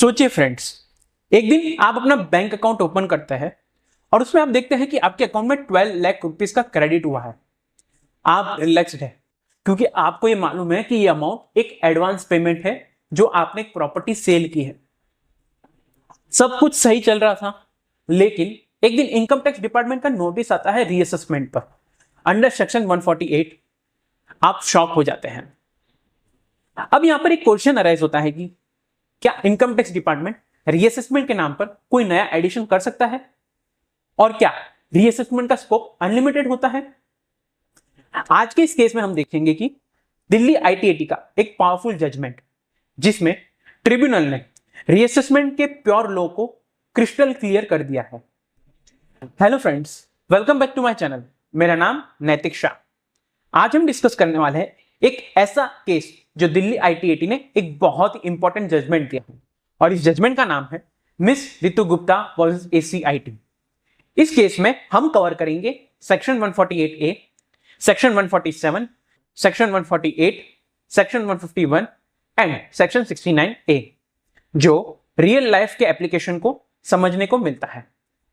सोचिए फ्रेंड्स, एक दिन आप अपना बैंक अकाउंट ओपन करते हैं और उसमें आप देखते हैं कि आपके अकाउंट में 12 लाख रुपीस का क्रेडिट हुआ है। आप रिलैक्स्ड है क्योंकि आपको ये मालूम है कि ये अमाउंट एक एडवांस पेमेंट है जो आपने एक प्रॉपर्टी सेल की है। सब कुछ सही चल रहा था, लेकिन एक दिन इनकम टैक्स डिपार्टमेंट का नोटिस आता है रीअसेसमेंट पर अंडर सेक्शन 148। आप शॉक हो जाते हैं। अब यहां पर एक क्वेश्चन अराइज होता है कि क्या इनकम टैक्स डिपार्टमेंट रीअसेसमेंट के नाम पर कोई नया एडिशन कर सकता है, और क्या रीअसेसमेंट का स्कोप अनलिमिटेड होता है? आज के इस केस में हम देखेंगे कि दिल्ली आईटीएटी का एक पावरफुल जजमेंट जिसमें ट्रिब्यूनल ने रीअसेसमेंट के प्योर लॉ को क्रिस्टल क्लियर कर दिया है। Hello friends, welcome back to my channel. मेरा नाम नैतिक शाह। आज हम डिस्कस करने वाले हैं एक ऐसा केस जो दिल्ली आईटीएटी ने एक बहुत ही इंपॉर्टेंट जजमेंट दिया है, और इस जजमेंट का नाम है मिस रितु गुप्ता वर्सेस एसीआईटी। इस केस में हम कवर करेंगे section 148A, section 147, section 148, section 151 and section 69A, जो रियल लाइफ के एप्लीकेशन को समझने को मिलता है।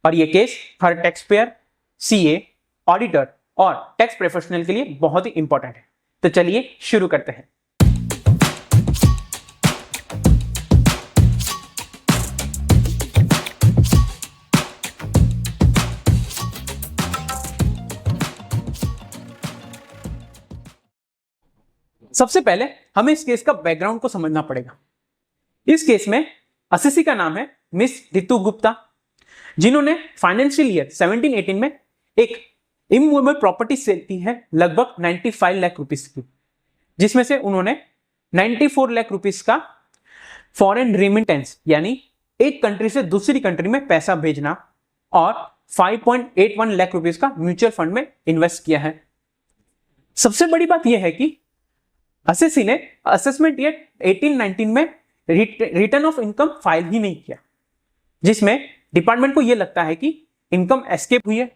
और यह केस हर टैक्स पेयर, सीए, ऑडिटर और टैक्स प्रोफेशनल के लिए बहुत ही इंपॉर्टेंट है। तो चलिए शुरू करते हैं। सबसे पहले हमें इस केस का बैकग्राउंड को समझना पड़ेगा। इस केस में असेसी का नाम है मिस रितु गुप्ता, जिन्होंने फाइनेंशियल ईयर 17-18 में एक इमूवेबल प्रॉपर्टी सेल की है लगभग 95 लाख रुपीस की, जिसमें से उन्होंने 94 लाख रुपीस का फॉरेन रेमिटेंस यानी एक कंट्री से दूसरी कंट्री में पैसा भेजना और 5.81 लाख रुपीस का म्यूचुअल फंड में इन्वेस्ट किया है। सबसे बड़ी बात यह है कि असेसी ने असेसमेंट ईयर 18-19 में रिटर्न ऑफ इनकम फाइल ही नहीं किया, जिसमें डिपार्टमेंट को यह लगता है कि इनकम एस्केप हुई है,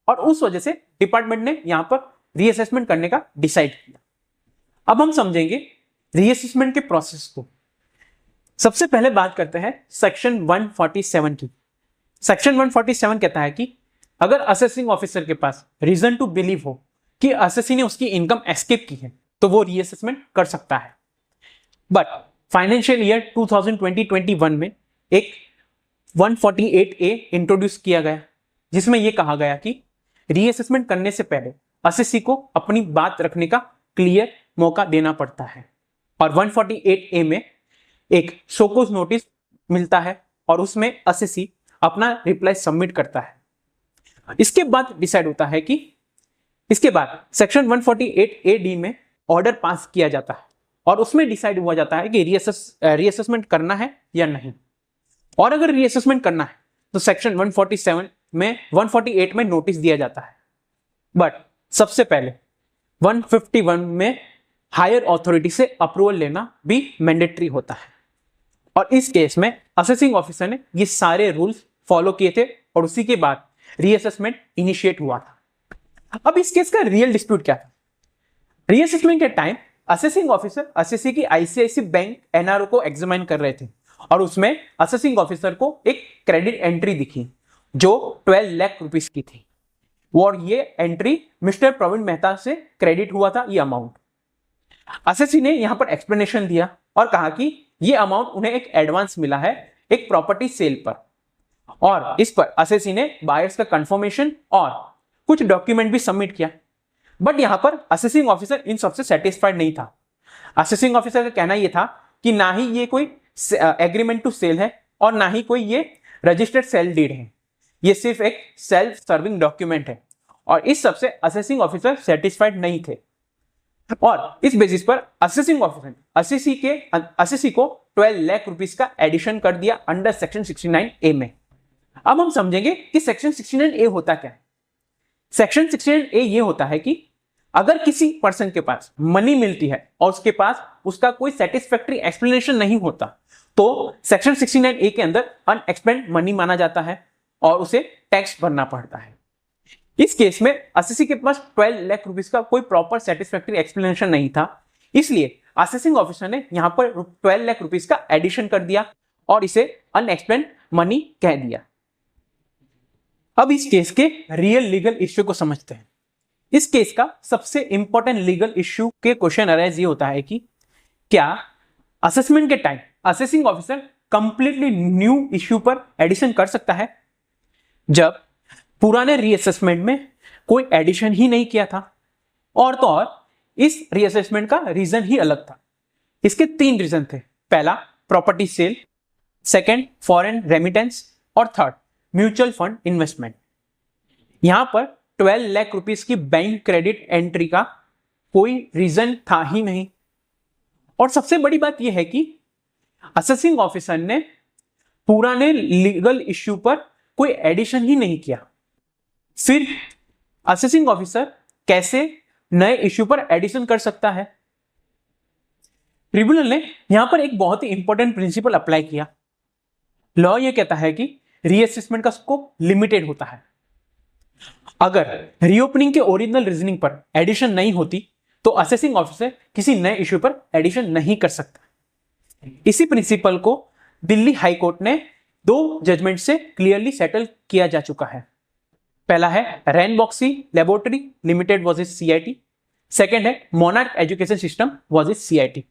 और उस वजह से डिपार्टमेंट ने यहां पर रीअसेसमेंट करने का डिसाइड किया। अब हम समझेंगे रीअसेसमेंट के प्रोसेस को। सबसे पहले बात करते हैं सेक्शन 147 की। सेक्शन 147 कहता है कि अगर असेसिंग ऑफिसर के पास रीजन टू बिलीव हो कि असेसी ने उसकी इनकम एस्केप की है तो वो रीअसेसमेंट कर सकता है। बट फाइनेंशियल ईयर 2020-21 में एक 148A इंट्रोड्यूस किया गया, जिसमें यह कहा गया कि रीअसेसमेंट करने से पहले असेसी को अपनी बात रखने का क्लियर मौका देना पड़ता है। और 148A में एक शोकोज नोटिस मिलता है और उसमें असेसी अपना रिप्लाई सबमिट करता है। इसके बाद डिसाइड होता है कि इसके बाद सेक्शन 148AD में ऑर्डर पास किया जाता है और उसमें डिसाइड हुआ जाता है कि रीअसेसमेंट करना है या नहीं। और अगर रीअसेसमेंट करना है तो सेक्शन 148 में नोटिस दिया जाता है। बट सबसे पहले 151 में हायर अथॉरिटी से अप्रूवल लेना भी मैंडेटरी होता है। और इस केस में असेसिंग ऑफिसर ने ये सारे रूल्स फॉलो किए थे और उसी के बाद रीअसेसमेंट इनिशिएट हुआ था। अब इस केस का रियल डिस्प्यूट क्या था? रीअसेसमेंट के टाइम असेसिंग ऑफिसर असेसी की आईसीआईसी बैंक एनआरओ को एग्जामिन कर रहे थे और उसमें असेसिंग ऑफिसर को एक क्रेडिट एंट्री दिखी जो 12 लाख रुपीस की थी, और ये एंट्री मिस्टर प्रवीण मेहता से क्रेडिट हुआ था ये अमाउंट। असेसी ने यहां पर एक्सप्लेनेशन दिया और कहा कि ये अमाउंट उन्हें एक एडवांस मिला है एक प्रॉपर्टी सेल पर, और इस पर असेसी ने बायर्स का कंफर्मेशन और कुछ डॉक्यूमेंट भी सबमिट किया। बट यहां पर असेसिंग ऑफिसर इन सबसे सेटिस्फाइड नहीं था। असेसिंग ऑफिसर का कहना यह था कि ना ही ये कोई एग्रीमेंट टू सेल है और ना ही कोई ये रजिस्टर्ड सेल डीड है, ये सिर्फ एक सेल्फ सर्विंग डॉक्यूमेंट है, और इस सबसे असेसिंग ऑफिसर सेटिस्फाइड नहीं थे। और इस बेसिस पर असेसिंग ऑफिसर असेसी को 12 लाख रुपीस का एडिशन कर दिया अंडर सेक्शन 69A में। अब हम समझेंगे कि सेक्शन 69A होता क्या है। सेक्शन 69A ये होता है कि अगर किसी पर्सन के पास मनी मिलती है और उसके पास उसका कोई सेटिस्फैक्टरी एक्सप्लेनेशन नहीं होता तो सेक्शन 69A के अंदर अनएक्सपेंड मनी माना जाता है और उसे टैक्स भरना पड़ता है। इस केस में असेसी के पास 12 लाख रुपीस का कोई प्रॉपर सेटिस्फैक्टरी एक्सप्लेनेशन नहीं था, इसलिए असेसिंग ऑफिसर ने यहां पर 12 लाख रुपीस का एडिशन कर दिया और इसे अनएक्सप्लेन्ड मनी कह दिया। अब इस केस के रियल लीगल इश्यू को समझते हैं। इस केस का सबसे इंपॉर्टेंट लीगल इश्यू के क्वेश्चन अराइज ये होता है कि क्या असेसमेंट के time assessing officer completely new issue पर एडिशन कर सकता है जब पुराने रीअसेसमेंट में कोई एडिशन ही नहीं किया था, और तो और इस रीअसेसमेंट का रीजन ही अलग था। इसके 3 रीजन थे। पहला property sale, second foreign remittance और थर्ड म्यूचुअल फंड इन्वेस्टमेंट। यहां पर 12 लाख रुपीस की बैंक क्रेडिट एंट्री का कोई रीजन था ही नहीं। और सबसे बड़ी बात यह है कि असेसिंग ऑफिसर ने पुराने लीगल इश्यू पर कोई एडिशन ही नहीं किया। फिर असेसिंग ऑफिसर कैसे नए इश्यू पर एडिशन कर सकता है? ट्रिब्यूनल ने यहां पर एक बहुत ही इंपॉर्टेंट प्रिंसिपल अप्लाई किया। लॉ यह कहता है कि रीअसेसमेंट का स्कोप लिमिटेड होता है। अगर रीओपनिंग के ओरिजिनल रीजनिंग पर एडिशन नहीं होती तो असेसिंग ऑफिसर किसी नए इश्यू पर एडिशन नहीं कर सकता। इसी प्रिंसिपल को दिल्ली हाई कोर्ट ने 2 जजमेंट से क्लियरली सेटल किया जा चुका है। पहला है Ranbaxy laboratory limited versus CIT, second है monarch education system versus CIT.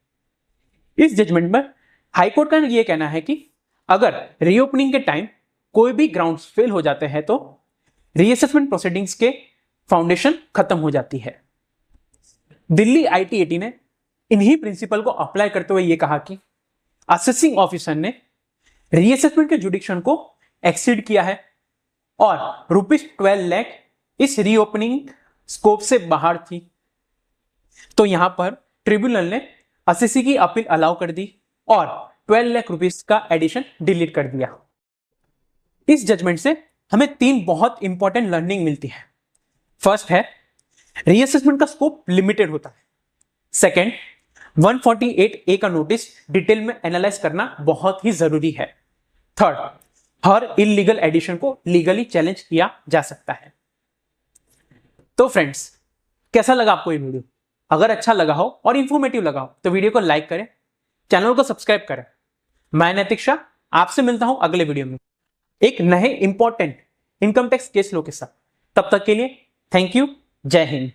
इस जजमेंट में हाई कोर्ट का यह कहना है कि अगर रीओपनिंग के टाइम कोई भी ग्राउंड्स फेल हो जाते हैं तो रीअसेसमेंट प्रोसीडिंग्स के फाउंडेशन खत्म हो जाती है। दिल्ली आईटीएटी ने इन्हीं प्रिंसिपल को अप्लाई करते हुए यह कहा कि असेसिंग ऑफिसर ने रीअसेसमेंट के जुडिक्शन को एक्सीड किया है और ₹12 लाख इस रीओपनिंग स्कोप से बाहर थी। तो यहां पर ट्रिब्यूनल ने असेसी की अपील अलाउ कर दी और 12 लाख रुपीस का एडिशन डिलीट कर दिया। इस जजमेंट से हमें 3 बहुत इंपॉर्टेंट लर्निंग मिलती है। फर्स्ट है रीअसेसमेंट का स्कोप लिमिटेड होता है। सेकंड 148A का नोटिस डिटेल में एनालाइज करना बहुत ही जरूरी है। थर्ड हर इलीगल एडिशन को लीगली चैलेंज किया जा सकता है। तो फ्रेंड्स, कैसा लगा आपको ये वीडियो? अगर अच्छा लगा हो और इंफॉर्मेटिव लगा हो तो वीडियो को लाइक करें, चैनल को सब्सक्राइब करें। मैं नैतिक शाह आपसे मिलता हूं अगले वीडियो में एक नए इंपॉर्टेंट इनकम टैक्स केस लो के साथ। तब तक के लिए थैंक यू। जय हिंद।